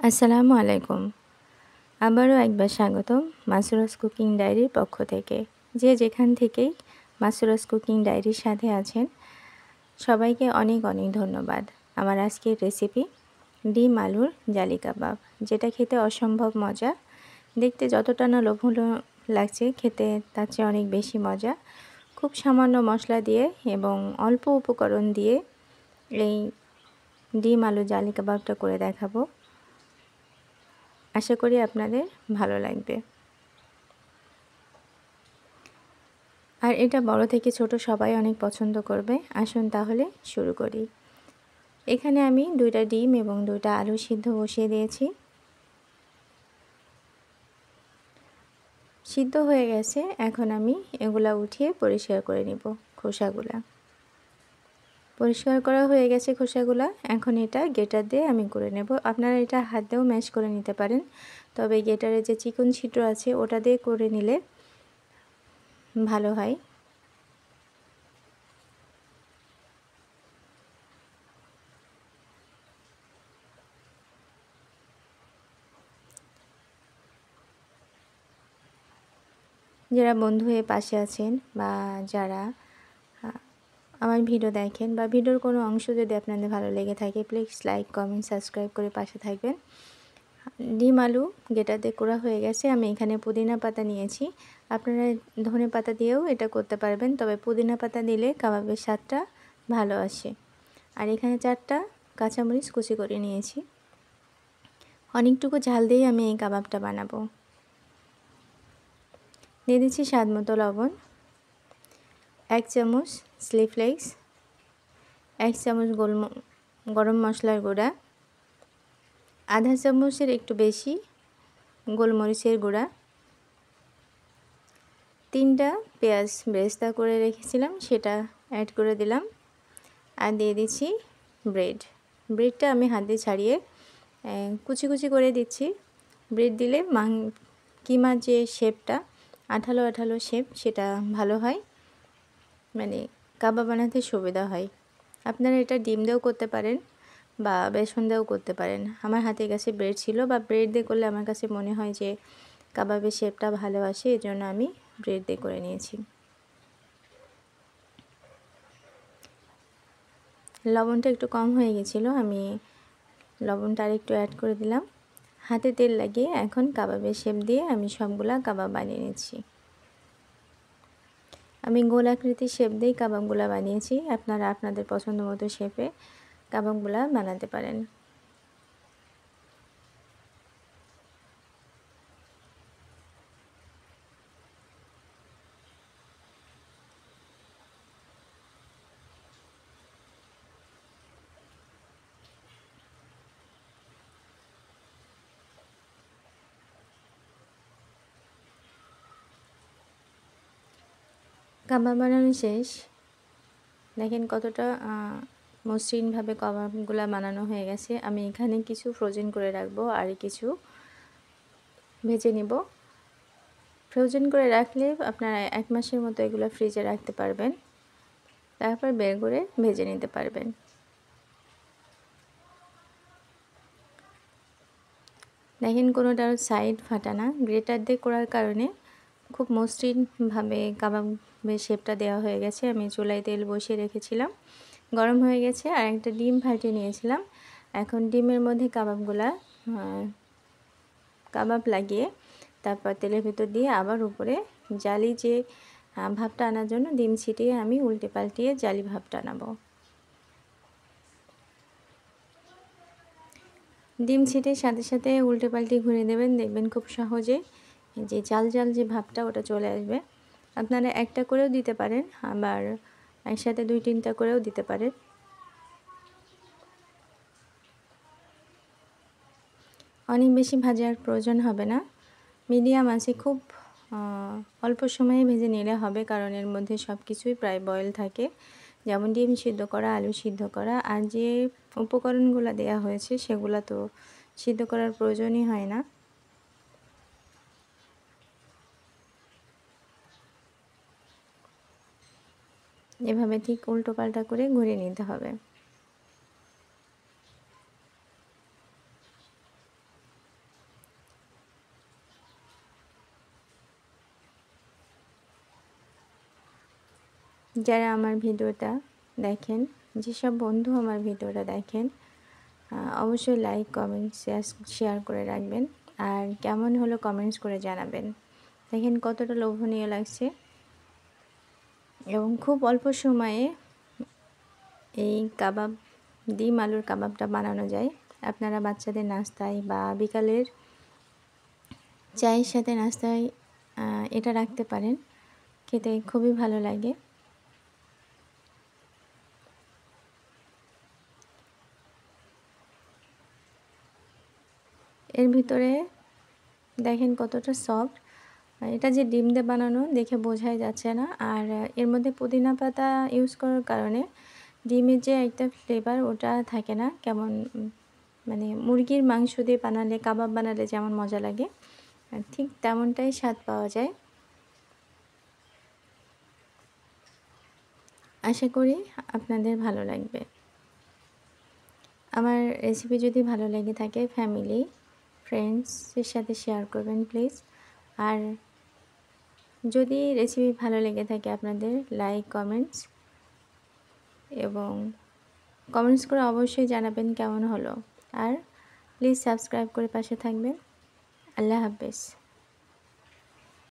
আসসালামু আলাইকুম। আবারও একবার স্বাগতম মাসুরাস কুকিং ডায়েরির পক্ষ থেকে। যে যেখান থেকেই মাসুরাস কুকিং ডায়েরির সাথে আছেন সবাইকে অনেক অনেক ধন্যবাদ। আমার আজকের রেসিপি ডিম আলুর জালি কাবাব, যেটা খেতে অসম্ভব মজা। দেখতে যতটা না লোভনীয় লাগছে, খেতে তার চেয়ে অনেক বেশি মজা। খুব সামান্য মশলা দিয়ে এবং অল্প উপকরণ দিয়ে এই ডিম আলু জালি কাবাবটা করে দেখাবো। আশা করি আপনাদের ভালো লাগবে। আর এটা বড় থেকে ছোট সবাই অনেক পছন্দ করবে। আসুন তাহলে শুরু করি। এখানে আমি 2টা ডিম এবং 2টা আলু সিদ্ধ বসিয়ে দিয়েছি। সিদ্ধ হয়ে গেছে, এখন আমি এগুলা উঠিয়ে পরিষ্কার করে নিব। খোসাগুলা পরিষ্কার করা হয়ে গেছে খোসাগুলা। এখন এটা গ্রেটার দিয়ে আমি করে নেব। আপনারা এটা হাত দিয়েও ম্যাশ করে নিতে পারেন, তবে গ্রেটারে যে চিকন ছিদ্র আছে ওটা দিয়ে করে নিলে ভালো হয়। যারা বন্ধু হয়ে পাশে আছেন বা যারা আমার ভিডিও দেখেন বা ভিডিওর কোনো অংশ যদি আপনাদের ভালো লেগে থাকে, প্লিজ লাইক, কমেন্ট, সাবস্ক্রাইব করে পাশে থাকবেন। ডিম আলু গ্রেটার করা হয়ে গেছে। আমি এখানে পুদিনা পাতা নিয়েছি। আপনারা ধনে পাতা দিয়েও এটা করতে পারবেন, তবে পুদিনা পাতা দিলে কাবাবের স্বাদটা ভালো আসে। আর এখানে 4টা কাঁচামরিচ কুচি করে নিয়েছি। অনেকটুকু ঝাল দিয়ে আমি এই কাবাবটা বানাবো। দিয়ে দিচ্ছি স্বাদ মতো লবণ, 1 চামচ চিলি ফ্লেক্স, 1 চামচ গরম মশলার গুঁড়া, আধা চামচের একটু বেশি গোলমরিচের গুঁড়া, 3টা পেঁয়াজ বেরেস্তা করে রেখেছিলাম সেটা অ্যাড করে দিলাম। আর দিয়ে দিচ্ছি ব্রেডটা আমি হাত দিয়ে ছাড়িয়ে কুচি কুচি করে দিচ্ছি। ব্রেড দিলে কিমার যে শেপটা আঠালো আঠালো শেপ, সেটা ভালো হয়, মানে কাবাব বানাতে সুবিধা হয়। আপনারা এটা ডিম দিয়েও করতে পারেন বা বেসন দিয়েও করতে পারেন। আমার হাতের কাছে ব্রেড ছিল, বা ব্রেড দিয়ে করলে আমার কাছে মনে হয় যে কাবাবের শেপটা ভালো আসে, এজন্য আমি ব্রেড দিয়ে করে নিয়েছি। লবণটা একটু কম হয়ে গেছিলো, আমি লবণটা আর একটু অ্যাড করে দিলাম। হাতে তেল লাগিয়ে এখন কাবাবের শেপ দিয়ে আমি সবগুলা কাবাব বানিয়ে নিচ্ছি। আমি গোল আকৃতির শেপ দিয়েই কাবাবগুলা বানিয়েছি। আপনারা আপনাদের পছন্দ মতো শেপে কাবাবগুলা বানাতে পারেন। কাবাব বানানো শেষ। দেখেন কতটা মসৃণভাবে কাবাবগুলা বানানো হয়ে গেছে। আমি এখানে কিছু ফ্রোজেন করে রাখবো আর কিছু ভেজে নেব। ফ্রোজেন করে রাখলে আপনারা 1 মাসের মতো এগুলো ফ্রিজে রাখতে পারবেন, তারপর বের করে ভেজে নিতে পারবেন। দেখেন কোনোটার সাইড ফাটা না, গ্রেটার দিয়ে করার কারণে খুব মসৃণভাবে কাবাবের শেপটা দেওয়া হয়ে গেছে। আমি চুলায় তেল বসিয়ে রেখেছিলাম, গরম হয়ে গেছে, আর একটা ডিম ফাটিয়ে নিয়েছিলাম। এখন ডিমের মধ্যে কাবাব লাগিয়ে তারপর তেলের ভিতর দিয়ে আবার উপরে জালি যে ভাবটা আনার জন্য ডিম ছিটিয়ে আমি উল্টে পাল্টিয়ে জালি ভাবটা আনাবো। ডিম ছিটিয়ে সাথে সাথে উল্টে পাল্টে ঘুরে দেবেন, দেখবেন খুব সহজে যে জাল জাল যে ভাবটা ওটা চলে আসবে। আপনারা একটা করেও দিতে পারেন, আবার একসাথে 2-3টা করেও দিতে পারেন। অনেক বেশি ভাজার প্রয়োজন হবে না, মিডিয়াম আছে খুব অল্প সময়ে ভেজে নিলে হবে, কারণ এর মধ্যে সব কিছুই প্রায় বয়েল থাকে, যেমন ডিম সিদ্ধ করা, আলু সিদ্ধ করা, আর যে উপকরণগুলো দেয়া হয়েছে সেগুলো তো সিদ্ধ করার প্রয়োজনই হয় না। এভাবে ঠিক উল্টো পাল্টা করে ঘুরিয়ে নিতে হবে। যারা আমার ভিডিওটা দেখেন, যেসব বন্ধু আমার ভিডিওটা দেখেন, অবশ্যই লাইক কমেন্ট শেয়ার করে রাখবেন। আর কেমন হলো কমেন্টস করে জানাবেন। দেখেন কতটা লোভনীয় লাগছে এবং খুব অল্প সময়ে এই কাবাব, ডিম আলুর কাবাবটা বানানো যায়। আপনারা বাচ্চাদের নাস্তায় বা বিকালের চায়ের সাথে নাস্তায় এটা রাখতে পারেন, খেতে খুবই ভালো লাগে। এর ভিতরে দেখেন কতটা সফট। এটা যে ডিম দিয়ে বানানো দেখে বোঝাই যাচ্ছে না। আর এর মধ্যে পুদিনা পাতা ইউজ করার কারণে ডিমের যে একটা ফ্লেভার ওটা থাকে না, কেমন মানে মুরগির মাংস দিয়ে বানালে, কাবাব বানালে যেমন মজা লাগে ঠিক তেমনটাই স্বাদ পাওয়া যায়। আশা করি আপনাদের ভালো লাগবে। আমার রেসিপি যদি ভালো লেগে থাকে ফ্যামিলি ফ্রেন্ডসের সাথে শেয়ার করবেন প্লিজ। আর যদি রেসিপি ভালো লেগে থাকে আপনাদের লাইক কমেন্টস এবং কমেন্টস করে অবশ্যই জানাবেন কেমন হলো। আর প্লিজ সাবস্ক্রাইব করে পাশে থাকবেন। আল্লাহ হাফেজ।